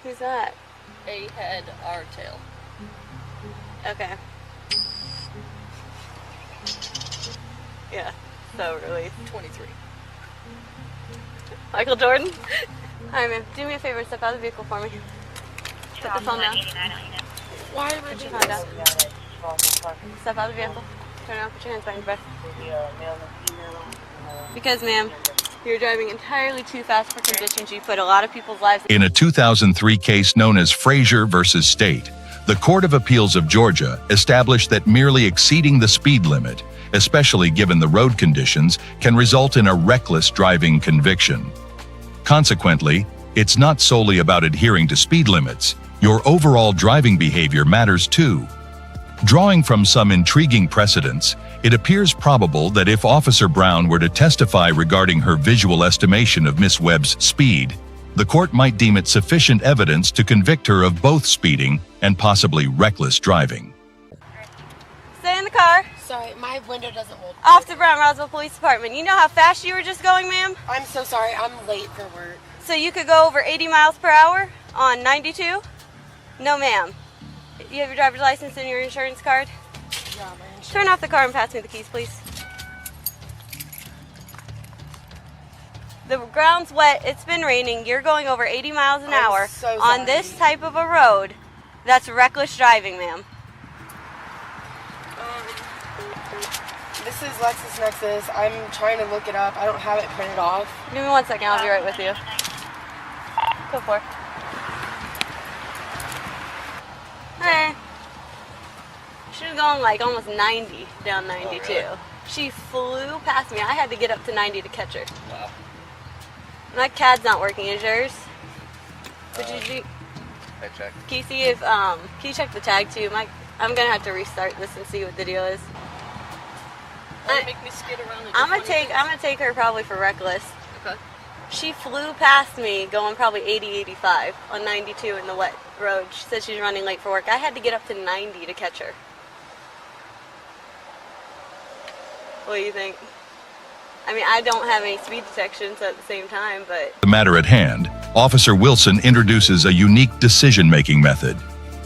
Who's that? A head, R tail. Okay. Yeah, so really. 23. Michael Jordan? Alright, man, do me a favor, step out of the vehicle for me. Put the phone down. Why am I Put your doing phone this? down. Step out of the vehicle. Turn around, put your hands behind your back. Because, ma'am, you're driving entirely too fast for conditions. You put a lot of people's lives In a 2003 case known as Frazier versus State, the Court of Appeals of Georgia established that merely exceeding the speed limit, especially given the road conditions, can result in a reckless driving conviction. Consequently, it's not solely about adhering to speed limits. Your overall driving behavior matters too. Drawing from some intriguing precedents, it appears probable that if Officer Brown were to testify regarding her visual estimation of Miss Webb's speed, the court might deem it sufficient evidence to convict her of both speeding and possibly reckless driving. Stay in the car. Sorry, my window doesn't hold. Off to Brown Roswell Police Department. You know how fast you were just going, ma'am? I'm so sorry, I'm late for work. So you could go over 80 miles per hour on 92? No, ma'am. You have your driver's license and your insurance card? Yeah, my insurance. Turn off the car and pass me the keys, please. The ground's wet. It's been raining. You're going over 80 miles an hour so on this sorry. type of a road. That's reckless driving, ma'am. This is LexisNexis. I'm trying to look it up. I don't have it printed off. Give me 1 second. I'll be right with you. Go for it. Hey. She was going like almost 90 down 92. really? She flew past me. I had to get up to 90 to catch her. Wow. My CAD's not working. Is yours? Can you see if can you check the tag too? I'm gonna have to restart this and see what the deal is. Make me skid around and I'm gonna take her probably for reckless. Okay. She flew past me going probably 80, 85 on 92 in the wet road. She said she's running late for work. I had to get up to 90 to catch her. What do you think? I mean, I don't have any speed detections at the same time, but... The matter at hand, Officer Wilson introduces a unique decision-making method.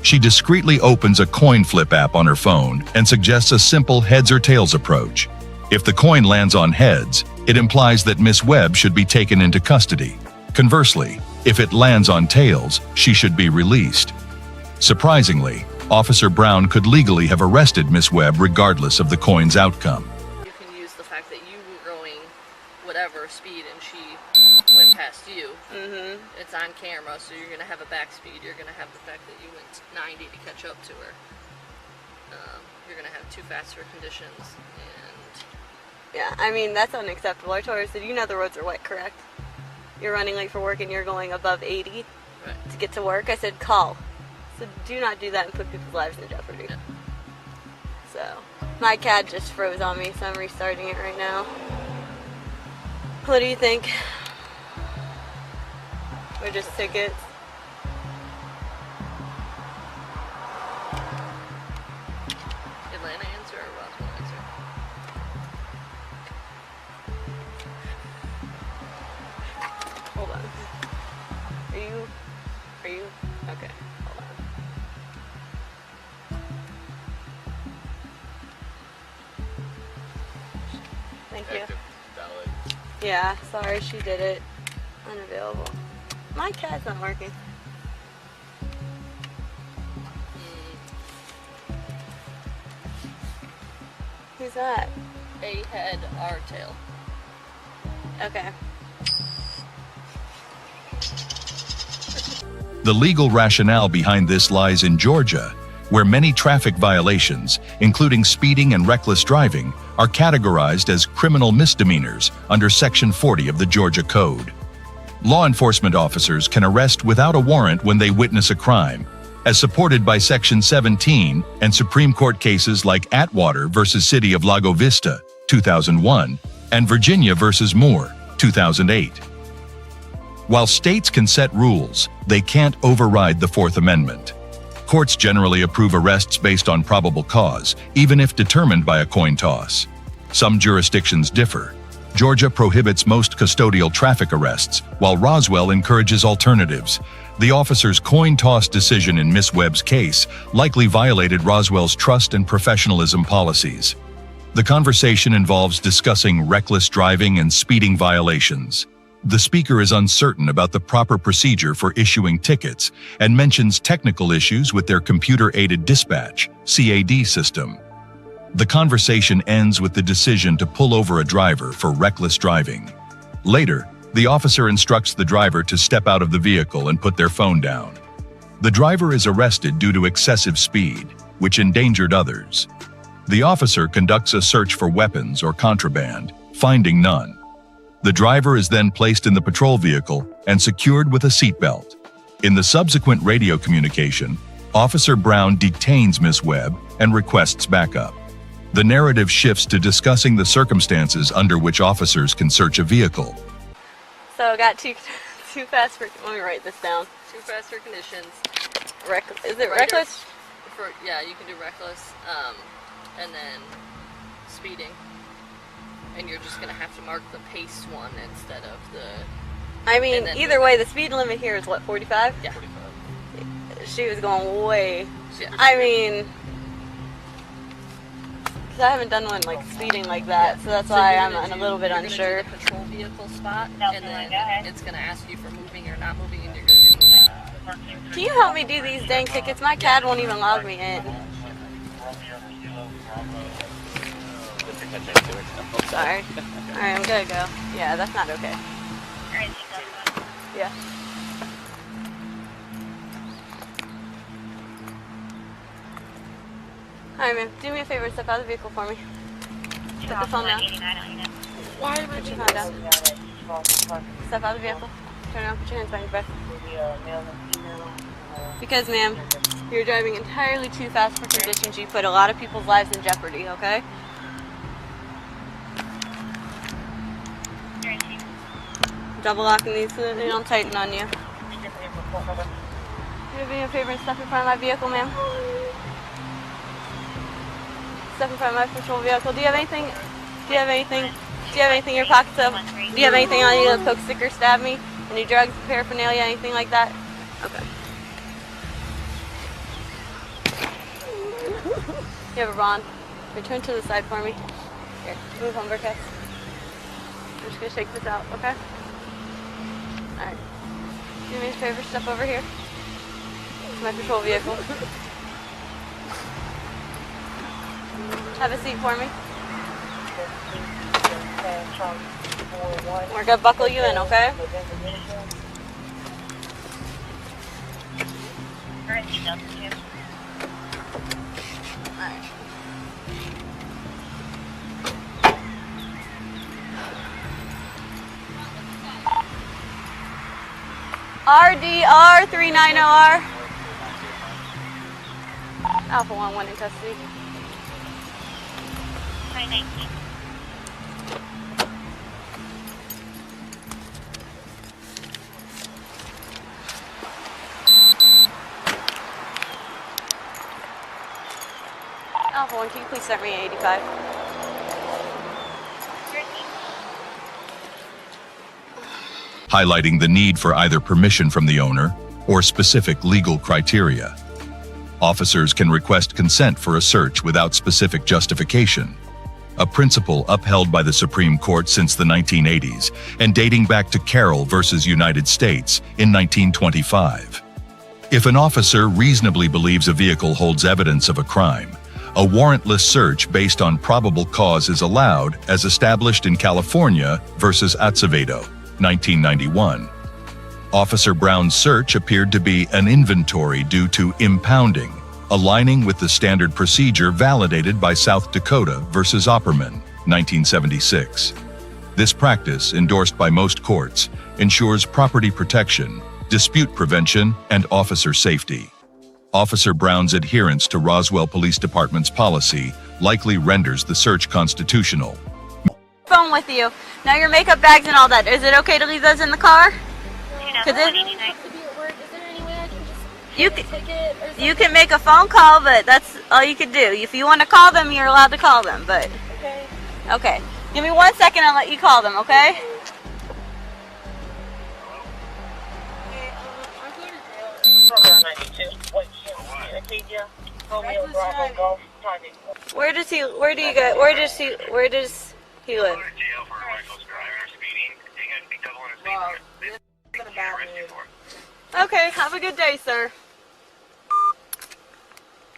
She discreetly opens a coin flip app on her phone and suggests a simple heads or tails approach. If the coin lands on heads, it implies that Miss Webb should be taken into custody. Conversely, if it lands on tails, she should be released. Surprisingly, Officer Brown could legally have arrested Miss Webb regardless of the coin's outcome. You can use the fact that you were going whatever speed and she went past you. Mm-hmm. It's on camera, so you're going to have a back speed. You're going to have the fact that you went 90 to catch up to her. You're going to have too fast for conditions. And Yeah, I mean, that's unacceptable. I told her, I said, you know the roads are wet, correct? You're running late for work and you're going above 80 right. to get to work. I said, call. So do not do that and put people's lives in jeopardy. Yeah. So, my CAD just froze on me, so I'm restarting it right now. What do you think? Or just tickets? Atlanta answer or Roswell answer? Hold on. Are you? Okay, hold on. Thank you. Yeah, sorry, she did it. Unavailable. My CAD's not working. Who's that? A head, R tail. Okay. The legal rationale behind this lies in Georgia, where many traffic violations, including speeding and reckless driving, are categorized as criminal misdemeanors under Section 40 of the Georgia Code. Law enforcement officers can arrest without a warrant when they witness a crime, as supported by Section 17 and Supreme Court cases like Atwater versus City of Lago Vista, 2001, and Virginia versus Moore, 2008. While states can set rules, they can't override the Fourth Amendment. Courts generally approve arrests based on probable cause, even if determined by a coin toss. Some jurisdictions differ. Georgia prohibits most custodial traffic arrests, while Roswell encourages alternatives. The officer's coin-toss decision in Miss Webb's case likely violated Roswell's trust and professionalism policies. The conversation involves discussing reckless driving and speeding violations. The speaker is uncertain about the proper procedure for issuing tickets and mentions technical issues with their computer-aided dispatch (CAD) system. The conversation ends with the decision to pull over a driver for reckless driving. Later, the officer instructs the driver to step out of the vehicle and put their phone down. The driver is arrested due to excessive speed, which endangered others. The officer conducts a search for weapons or contraband, finding none. The driver is then placed in the patrol vehicle and secured with a seatbelt. In the subsequent radio communication, Officer Brown detains Miss Webb and requests backup. The narrative shifts to discussing the circumstances under which officers can search a vehicle. So I got too fast for. Let me write this down. Too fast for conditions. Is it reckless? Yeah, you can do reckless, and then speeding. And you're just gonna have to mark the pace one instead of the. I mean, either way, the speed limit here is what, 45? Yeah. 45. She was going way. Yeah. I mean, because I haven't done one like speeding like that, so that's why I'm a little bit unsure. You're gonna do the patrol vehicle spot, and then it's gonna ask you for moving or not moving, and you're gonna do moving. Can you help me do these dang tickets? My CAD won't even log me in. Sorry. Alright, I'm gonna go. Yeah, that's not okay. Yeah. Alright, ma'am. Do me a favor and step out of the vehicle for me. Put the phone down. Why am I Put your phone down. Step out of the vehicle. Turn around. Put your hands behind your back. Because, ma'am, you're driving entirely too fast for conditions. You put a lot of people's lives in jeopardy, okay? Double locking these so that they don't tighten on you. Do me a favor and step in front of my vehicle, ma'am. Step in front of my patrol vehicle. Do you have anything in your pockets of? Do you have anything on you to poke, stick, or stab me? Any drugs, paraphernalia, anything like that? Okay. You have a bond. Return to the side for me. Here, move over, okay? I'm just gonna shake this out, okay? Alright. Do me a favor, step over here. It's my patrol vehicle. Have a seat for me. We're gonna buckle you in, okay? Alright. RDR 390R. Alpha 1 in custody. 919. Alpha 1, can you please send me 85? Highlighting the need for either permission from the owner or specific legal criteria. Officers can request consent for a search without specific justification, a principle upheld by the Supreme Court since the 1980s and dating back to Carroll versus United States in 1925. If an officer reasonably believes a vehicle holds evidence of a crime, a warrantless search based on probable cause is allowed, as established in California versus Acevedo, 1991. Officer Brown's search appeared to be an inventory due to impounding, aligning with the standard procedure validated by South Dakota versus Opperman, 1976. This practice, endorsed by most courts, ensures property protection, dispute prevention, and officer safety. Officer Brown's adherence to Roswell Police Department's policy likely renders the search constitutional. Phone with you. Now your makeup bags and all that. Is it okay to leave those in the car? You can make a phone call, but that's all you can do. If you want to call them, you're allowed to call them. But okay. Give me 1 second, I'll let you call them, okay? Where does he live? Okay, have a good day, sir.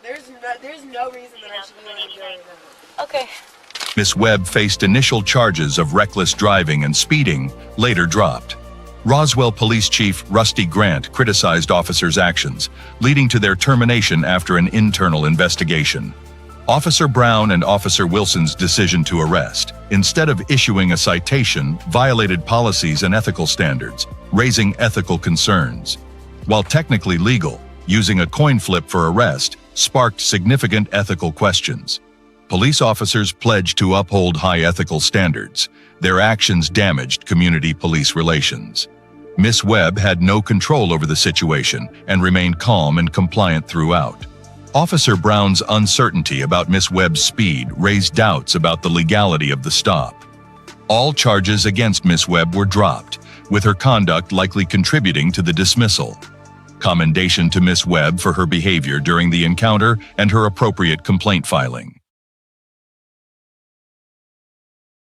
There's no reason that I should be letting go right now. Okay. Miss Webb faced initial charges of reckless driving and speeding, later dropped. Roswell Police Chief Rusty Grant criticized officers' actions, leading to their termination after an internal investigation. Officer Brown and Officer Wilson's decision to arrest, instead of issuing a citation, violated policies and ethical standards, raising ethical concerns. While technically legal, using a coin flip for arrest sparked significant ethical questions. Police officers pledged to uphold high ethical standards. Their actions damaged community police relations. Miss Webb had no control over the situation and remained calm and compliant throughout. Officer Brown's uncertainty about Miss Webb's speed raised doubts about the legality of the stop. All charges against Miss Webb were dropped, with her conduct likely contributing to the dismissal. Commendation to Miss Webb for her behavior during the encounter and her appropriate complaint filing.